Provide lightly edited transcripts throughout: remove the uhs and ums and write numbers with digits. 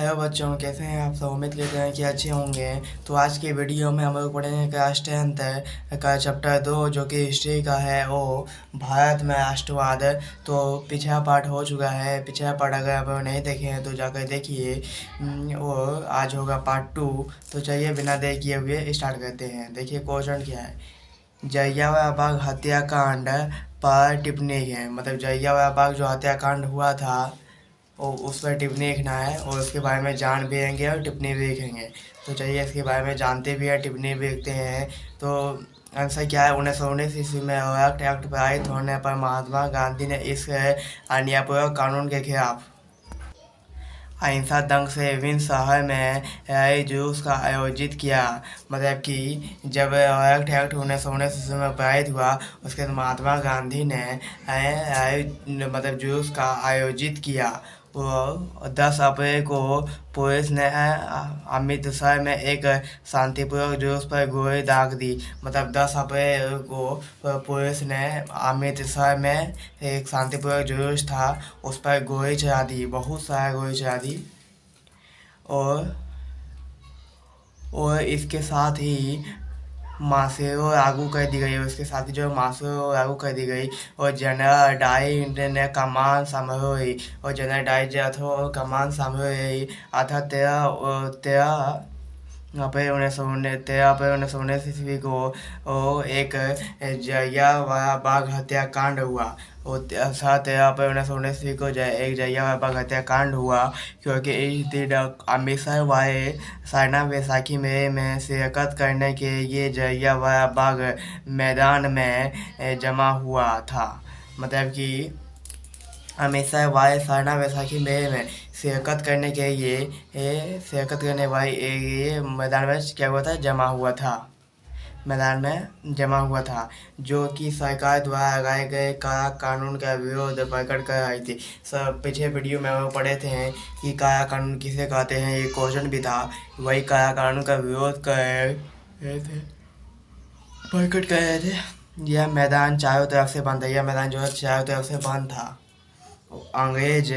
Hello बच्चों, कैसे हैं आप सब। उम्मीद करते हैं कि अच्छे होंगे। तो आज की वीडियो में हम लोग पढ़ेंगे क्लास 10th का चैप्टर 2 जो कि हिस्ट्री का है, वो भारत में राष्ट्रवाद। तो पिछला पार्ट हो चुका है। पिछला पार्ट अगर आप लोग नहीं देखे हैं तो जाकर देखिए। वो आज होगा पार्ट 2। तो चलिए बिना देर किए हुए स्टार्ट करते हैं। देखिए क्वेश्चन क्या है। जलियांवाला बाग हत्याकांड पर टिप्पणी है। मतलब जलियांवाला बाग जो हत्याकांड हुआ था और उस पर टिप्पणी लिखना है, और उसके बारे में जान भी लेंगे और टिप्पणी भी लिखेंगे। तो चलिए इसके बारे में जानते भी हैं, टिप्पणी भी लिखते हैं। तो आंसर क्या है। 1919 ईस्वी में एक्ट पारित होने पर महात्मा गांधी ने इस अन्यायपूर्वक कानून के खिलाफ अहिंसा दंग से विभिन्न शहर में लड़ाई जुलूस का आयोजित किया। मतलब कि जब एक्ट 1919 ईस्वी में पारित हुआ, उसके बाद महात्मा गांधी ने मतलब जुलूस का आयोजित किया। वो 10 अप्रैल को पुलिस ने अमृतसर में एक शांतिपूर्वक जुलूस पर गोली दाग दी। मतलब 10 अप्रैल को पुलिस ने अमृतसर में एक शांतिपूर्वक जुलूस था, उस पर गोली चला दी, बहुत सारा गोली चला दी। और इसके साथ ही मासेरो लागू कर दी गई। उसके साथ ही जो मासेरो लागू कर दी गई, और जनरल डायर ने कमान संभाली। और जनरल डायर जो था कमान संभाली। अर्थात 13 अप्रैल 1919 ईस्वी को एक जलियांवाला बाग हत्याकांड हुआ। और 13 अप्रैल 1919 ईस्वी को एक जलियांवाला बाग हत्याकांड हुआ, क्योंकि इस दिन अमृतसर वाले सरना बैसाखी मेले में शिरकत करने के लिए जलियांवाला बाग मैदान में जमा हुआ था। मतलब कि अमृतसर वाले सरना बैसाखी मेले में शिरकत करने के लिए शिरकत करने वाले ये मैदान में क्या हुआ था, जमा हुआ था। मैदान में जमा हुआ था, जो कि सरकार द्वारा लगाए गए काला कानून का विरोध प्रकट कर रही थी। सब पिछले वीडियो में हम पढ़े थे कि काला कानून किसे कहते हैं, ये क्वेश्चन भी था। वही काला कानून का विरोध कर रहे थे, प्रकट कर रहे थे। यह मैदान चारों तरफ से बंद था। यह मैदान जो है चारों तरफ से बंद था। अंग्रेज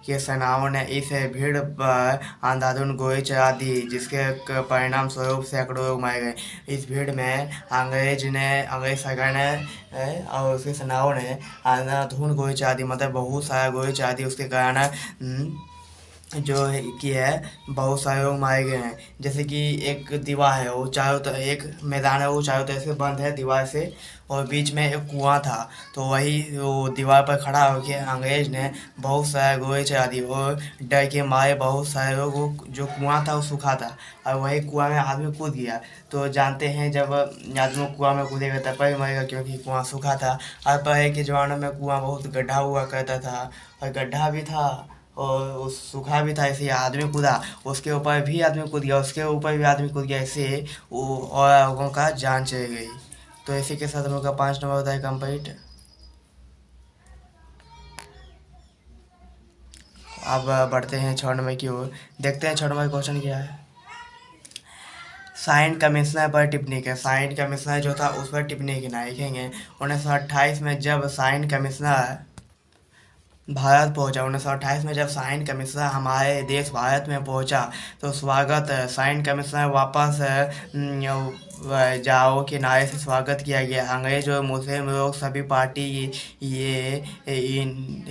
के सेनाओं ने इस भीड़ पर अंधाधुंध गोली चला दी, जिसके परिणाम स्वरूप सैकड़ों लोग मारे गए। इस भीड़ में अंग्रेज सरकार ने और उसके सेनाओं ने अंधाधुंध गोली चला दी। मतलब बहुत सारा गोली चला दी। उसके कारण जो है कि है बहुत सारे लोग मारे गए हैं। जैसे कि एक दीवार है, वो चारों तरफ एक मैदान है, वो चारों तरफ से बंद है दीवार से, और बीच में एक कुआं था। तो वही वो दीवार पर खड़ा होकर अंग्रेज ने बहुत सारा गोली चला दी, और डर के मारे बहुत सारे लोग, जो कुआं था वो सूखा था, और वही कुआं में आदमी कूद गया। तो जानते हैं जब आदमी कुआं में कूदेगा तब पर मरेगा, क्योंकि कुआं सूखा था। और पहले के ज़माने में कुआं बहुत गड्ढा हुआ करता था, और गड्ढा भी था और सूखा भी था, इसलिए आदमी कूदा, उसके ऊपर भी आदमी कूद गया, उसके ऊपर भी आदमी कूद गया, इससे वो और लोगों का जान चली गई। तो इसी के साथ हम लोग का 5 नंबर होता है कंप्लीट। अब बढ़ते हैं 6 नंबर की ओर। देखते हैं 6 नंबर क्वेश्चन क्या है। साइंट कमिश्नर पर टिप्पणी के। साइंट कमिश्नर जो था उस पर टिप्पणी की ना लिखेंगे। 1928 में जब साइंट कमिश्नर भारत पहुंचा, 1928 में जब साइंट कमिश्नर हमारे देश भारत में पहुंचा, तो स्वागत साइंट कमिश्नर वापस जाओ के नारे से स्वागत किया गया। अंग्रेज और मुस्लिम लोग सभी पार्टी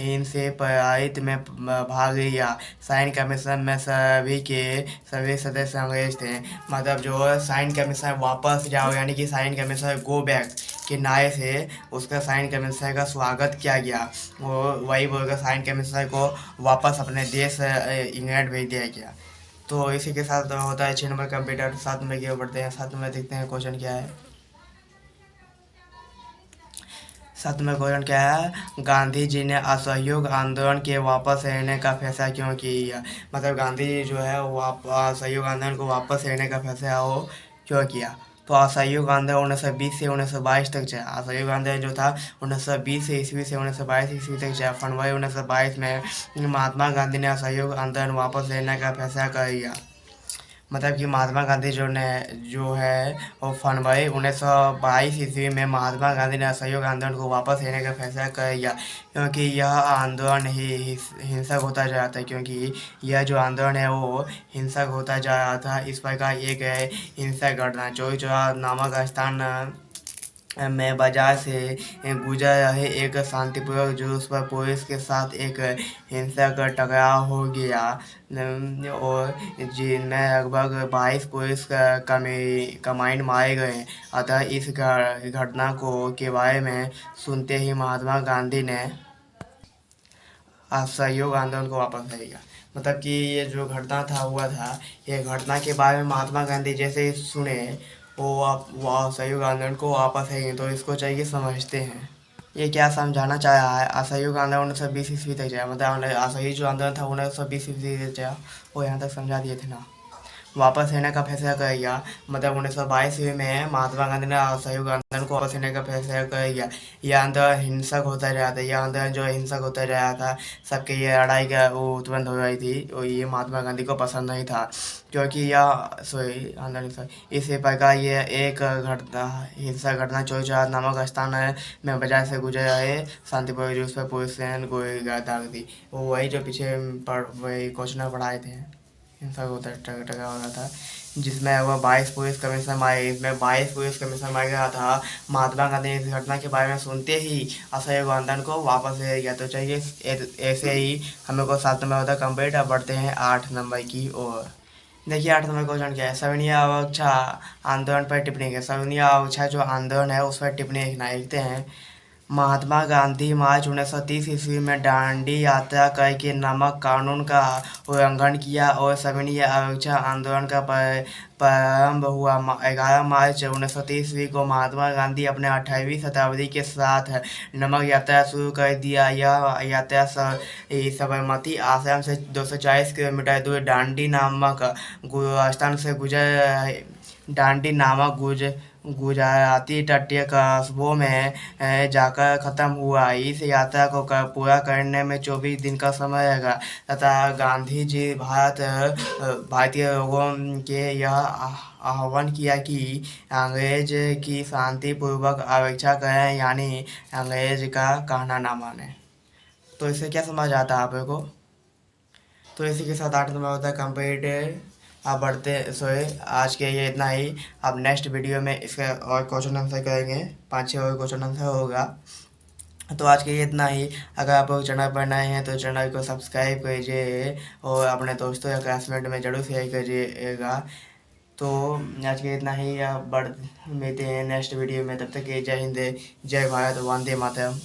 इनसे पराजित में भाग लिया। साइंट कमिश्नर में सभी सदस्य अंग्रेज थे। मतलब जो साइंट कमिश्नर वापस जाओ, यानी कि साइंट कमिश्नर गो बैक के नारे से उसका साइंट कमिश्नर का स्वागत किया गया। वो वही बोलकर साइंट कमिश्नर को वापस अपने देश इंग्लैंड भेज दिया गया। तो इसी के साथ होता है 6 नंबर कंप्यूटर। 7 नंबर की ओर बढ़ते हैं। 7 नंबर देखते हैं क्वेश्चन क्या है। 7 नंबर क्वेश्चन क्या है। गांधी जी ने असहयोग आंदोलन के वापस लेने का फैसला क्यों किया। मतलब गांधी जी जो है वो असहयोग आंदोलन को वापस लेने का फैसला वो क्यों किया। तो असहयोग आंदोलन 1920 से 1922 तक चला। असहयोग आंदोलन जो था 1920 ईस्वी से 1922 ईस्वी तक चला। फरवरी 1922 में महात्मा गांधी ने असहयोग आंदोलन वापस लेने का फैसला कर लिया। मतलब कि महात्मा गांधी जो है वो फरवरी 1922 ईस्वी में महात्मा गांधी ने असहयोग आंदोलन को वापस लेने का फैसला कर लिया, क्योंकि यह आंदोलन ही हिंसक होता जा रहा था, क्योंकि यह जो आंदोलन है वो हिंसक होता जा रहा था। इस प्रकार एक हिंसक घटना चौरी चौरा नामक स्थान में बाजार से गुजर रहे एक शांतिपूर्वक जुलूस पर पुलिस के साथ एक हिंसक टकराव हो गया, और जिनमें लगभग 22 पुलिस कमांड मारे गए। अतः इस घटना को के बारे में सुनते ही महात्मा गांधी ने असहयोग आंदोलन को वापस ले लिया। मतलब कि ये जो घटना हुआ था, ये घटना के बारे में महात्मा गांधी जैसे ही सुने वो असहयोग आंदोलन को वापस है, तो इसको चाहिए समझते हैं ये क्या समझाना चाह रहा है। असहयोग आंदोलन 1920 ईस्वी तक जाए, मतलब असहयोग जो आंदोलन था 1920 ईस्वी तक जाए, वो यहाँ तक समझा दिए थे ना। वापस लेने का फैसला कर लिया, मतलब 1922 ईस्वी में महात्मा गांधी ने असहयोग आंदोलन को वापस लेने का फैसला कर लिया। यह आंदोलन हिंसक होता रहा था, यह आंदोलन जो हिंसक होता रहा था, सबके ये लड़ाई का वो उत्पन्न हो रही थी, और ये महात्मा गांधी को पसंद नहीं था, क्योंकि यह आंदोलन इसी प्रकार ये एक घटना हिंसक घटना चौरी चौरा नामक स्थान में बाजार से गुजर रहे शांतिपूर्वक जुलूस पर पुलिस ने गोली दाग दी। वो वही जो पीछे वही क्वेश्चन पढ़ाए थे, हिंसा होता टका हो रहा था, जिसमें वह 22 पुलिस कमिश्नर मारे इसमें 22 पुलिस कमिश्नर मारा गया था। महात्मा गांधी ने इस घटना के बारे में सुनते ही असहयोग आंदोलन को वापस ले लिया। तो चाहिए ऐसे ही हमें को 7 नंबर होता कंप्लीट। अब बढ़ते हैं 8 नंबर की ओर। देखिए 8 नंबर क्वेश्चन क्या है, सविनय अवज्ञा आंदोलन पर टिप्पणी है। सविनय अवज्ञा जो आंदोलन है उस पर टिप्पणी लिखना। लिखते हैं, महात्मा गांधी मार्च 1930 ईस्वी में दांडी यात्रा करके नमक कानून का उल्लंघन किया और सविनय अवज्ञा आंदोलन का प्रारंभ हुआ। 11 मार्च 1930 ईस्वी को महात्मा गांधी अपने 18वीं शताब्दी के साथ नमक यात्रा शुरू कर दिया। यह यात्रा साबरमती आश्रम से 240 किलोमीटर दूर दांडी नामक स्थान से गुजराती तटीय कस्बों में जाकर ख़त्म हुआ। इस यात्रा को पूरा करने में 24 दिन का समय लगा तथा गांधी जी भारतीय लोगों के यह आह्वान किया कि अंग्रेज की शांतिपूर्वक अपेक्षा करें, यानी अंग्रेज का कहना ना माने। तो इससे क्या समझ आता है आप लोगों को? तो इसी के साथ 8 नंबर होता है कंप्लीट। आप आज के ये इतना ही। अब नेक्स्ट वीडियो में इसका और क्वेश्चन आंसर करेंगे, 5-6 और क्वेश्चन आंसर होगा। तो आज के ये इतना ही। अगर आप लोग चैनल पर नए हैं तो चैनल को सब्सक्राइब कीजिए और अपने दोस्तों या क्लासमेट में जरूर शेयर करिएगा। तो आज के इतना ही। अब मिलते हैं नेक्स्ट वीडियो में, तब तक के जय हिंद, जय भारत, वंदे मातरम।